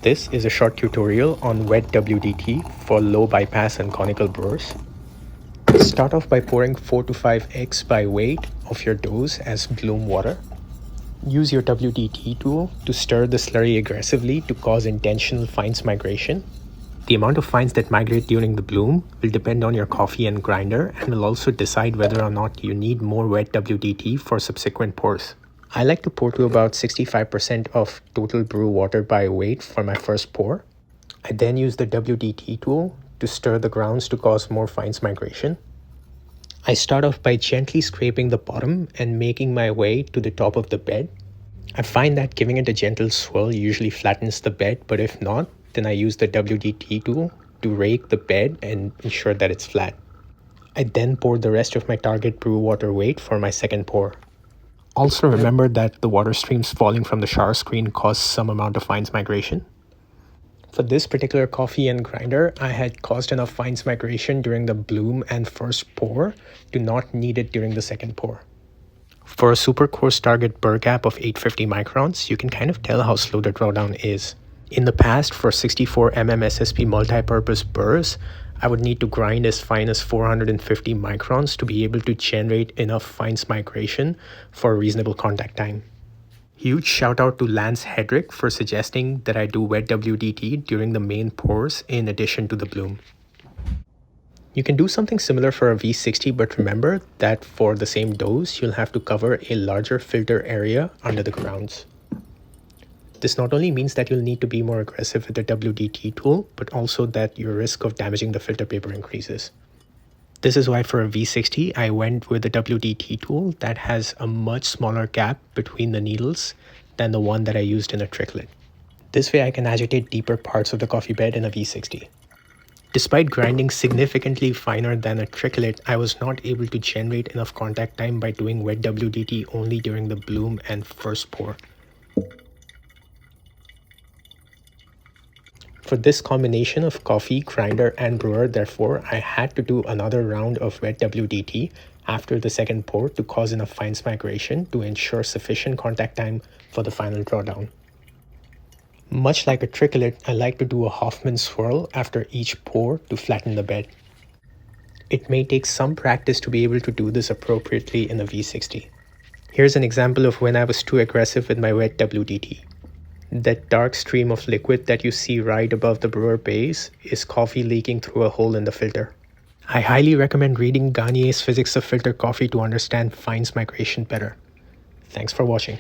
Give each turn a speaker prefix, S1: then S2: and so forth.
S1: This is a short tutorial on Wet-WDT for low bypass and conical brewers. Start off by pouring 4 to 5x by weight of your dose as bloom water. Use your WDT tool to stir the slurry aggressively to cause intentional fines migration. The amount of fines that migrate during the bloom will depend on your coffee and grinder and will also decide whether or not you need more Wet-WDT for subsequent pours. I like to pour to about 65% of total brew water by weight for my first pour. I then use the WDT tool to stir the grounds to cause more fines migration. I start off by gently scraping the bottom and making my way to the top of the bed. I find that giving it a gentle swirl usually flattens the bed, but if not, then I use the WDT tool to rake the bed and ensure that it's flat. I then pour the rest of my target brew water weight for my second pour. Also remember that the water streams falling from the shower screen cause some amount of fines migration. For this particular coffee and grinder, I had caused enough fines migration during the bloom and first pour to not need it during the second pour. For a super coarse target burr gap of 850 microns, you can kind of tell how slow the drawdown is. In the past, for 64 mm SSP multi-purpose burrs, I would need to grind as fine as 450 microns to be able to generate enough fines migration for a reasonable contact time. Huge shout out to Lance Hedrick for suggesting that I do Wet-WDT during the main pours in addition to the bloom. You can do something similar for a V60, but remember that for the same dose, you'll have to cover a larger filter area under the grounds. This not only means that you'll need to be more aggressive with the WDT tool, but also that your risk of damaging the filter paper increases. This is why for a V60, I went with the WDT tool that has a much smaller gap between the needles than the one that I used in a tricklet. This way I can agitate deeper parts of the coffee bed in a V60. Despite grinding significantly finer than a tricklet, I was not able to generate enough contact time by doing Wet-WDT only during the bloom and first pour. For this combination of coffee, grinder, and brewer, therefore, I had to do another round of Wet-WDT after the second pour to cause enough fines migration to ensure sufficient contact time for the final drawdown. Much like a tricklet, I like to do a Hoffman swirl after each pour to flatten the bed. It may take some practice to be able to do this appropriately in a V60. Here's an example of when I was too aggressive with my Wet-WDT. That dark stream of liquid that you see right above the brewer base is coffee leaking through a hole in the filter. I highly recommend reading Garnier's Physics of Filter Coffee to understand fines migration better. Thanks for watching.